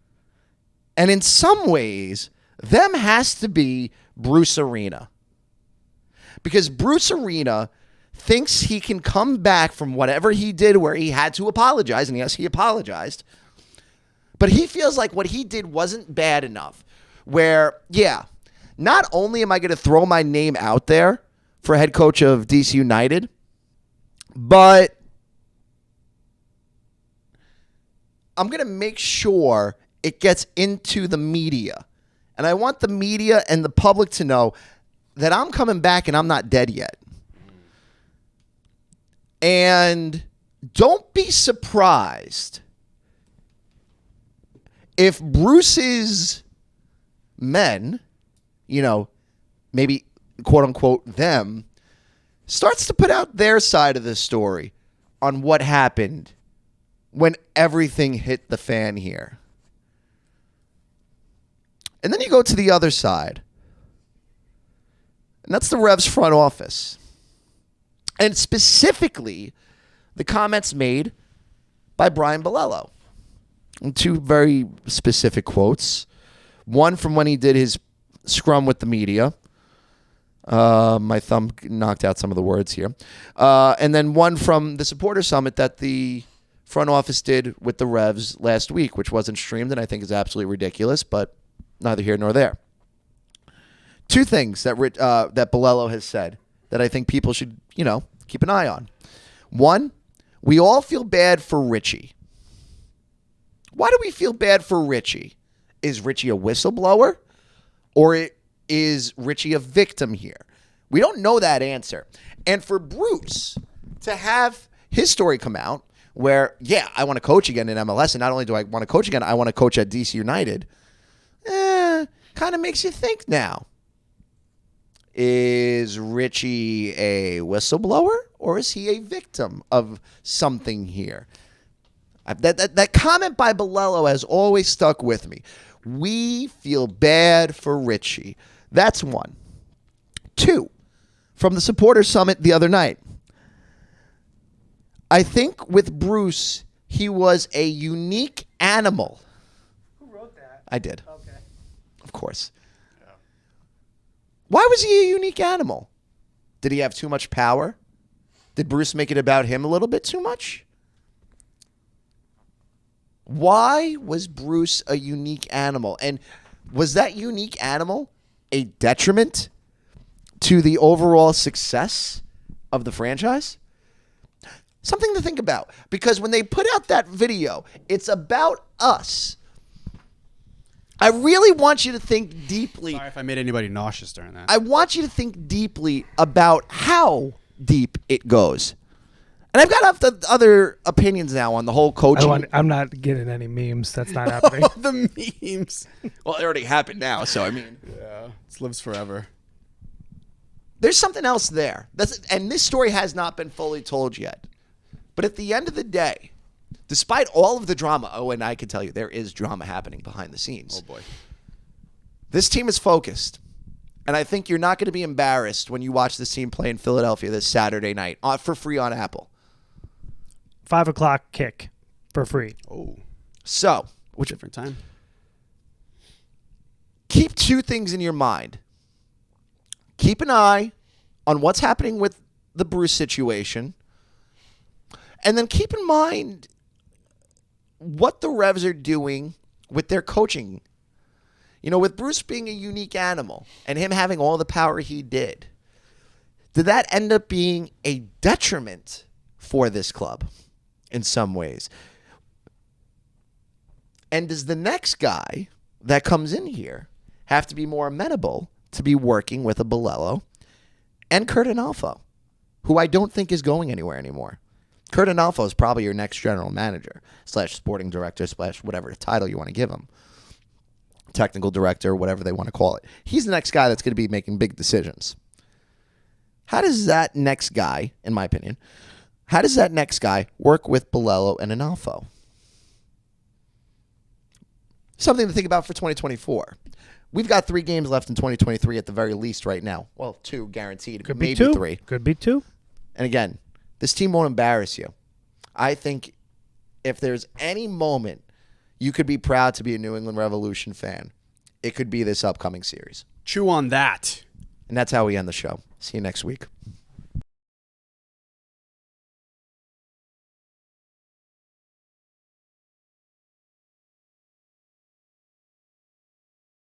And in some ways, them has to be Bruce Arena. Because Bruce Arena thinks he can come back from whatever he did where he had to apologize. And yes, he apologized. But he feels like what he did wasn't bad enough. Where, yeah, not only am I going to throw my name out there for head coach of DC United, but I'm going to make sure it gets into the media. And I want the media and the public to know that I'm coming back and I'm not dead yet. And don't be surprised if Bruce's men, you know, maybe quote unquote them, starts to put out their side of the story on what happened when everything hit the fan here. And then you go to the other side, and that's the Revs front office. And specifically, the comments made by Brian Bolello. And two very specific quotes. One from when he did his scrum with the media. My thumb knocked out some of the words here. And then one from the supporter summit that the front office did with the Revs last week, which wasn't streamed and I think is absolutely ridiculous, but neither here nor there. Two things that that Bolello has said that I think people should, you know, keep an eye on. One, we all feel bad for Richie. Why do we feel bad for Richie? Is Richie a whistleblower? Or is Richie a victim here? We don't know that answer. And for Bruce to have his story come out where, yeah, I want to coach again in MLS, and not only do I want to coach again, I want to coach at DC United, kind of makes you think now. Is Richie a whistleblower or is he a victim of something here? That comment by Bolello has always stuck with me. We feel bad for Richie. That's one. Two, from the supporter summit the other night. I think with Bruce, he was a unique animal. Who wrote that? I did. Okay. Of course. Why was he a unique animal? Did he have too much power? Did Bruce make it about him a little bit too much? Why was Bruce a unique animal? And was that unique animal a detriment to the overall success of the franchise? Something to think about. Because when they put out that video, it's about us. I really want you to think deeply. Sorry if I made anybody nauseous during that. I want you to think deeply about how deep it goes. And I've got other opinions now on the whole coaching. I'm not getting any memes. That's not happening. The memes. Well, it already happened now, so I mean. Yeah, it lives forever. There's something else there. And this story has not been fully told yet. But at the end of the day, despite all of the drama, and I can tell you there is drama happening behind the scenes. Oh, boy. This team is focused. And I think you're not going to be embarrassed when you watch this team play in Philadelphia this Saturday night for free on Apple. 5 o'clock kick for free. Oh, So, different time. Keep two things in your mind. Keep an eye on what's happening with the Bruce situation. And then keep in mind what the Revs are doing with their coaching. You know, with Bruce being a unique animal and him having all the power he did that end up being a detriment for this club in some ways? And does the next guy that comes in here have to be more amenable to be working with a Bolello and Kurt Analfo, who I don't think is going anywhere anymore? Kurt Analfo is probably your next general manager / sporting director / whatever title you want to give him. Technical director, whatever they want to call it. He's the next guy that's going to be making big decisions. How does that next guy, in my opinion, how does that next guy work with Bilello and Analfo? Something to think about for 2024. We've got 3 games left in 2023 at the very least right now. Well, 2 guaranteed, Could maybe be 2. 3. Could be 2. And again, this team won't embarrass you. I think if there's any moment you could be proud to be a New England Revolution fan, it could be this upcoming series. Chew on that. And that's how we end the show. See you next week.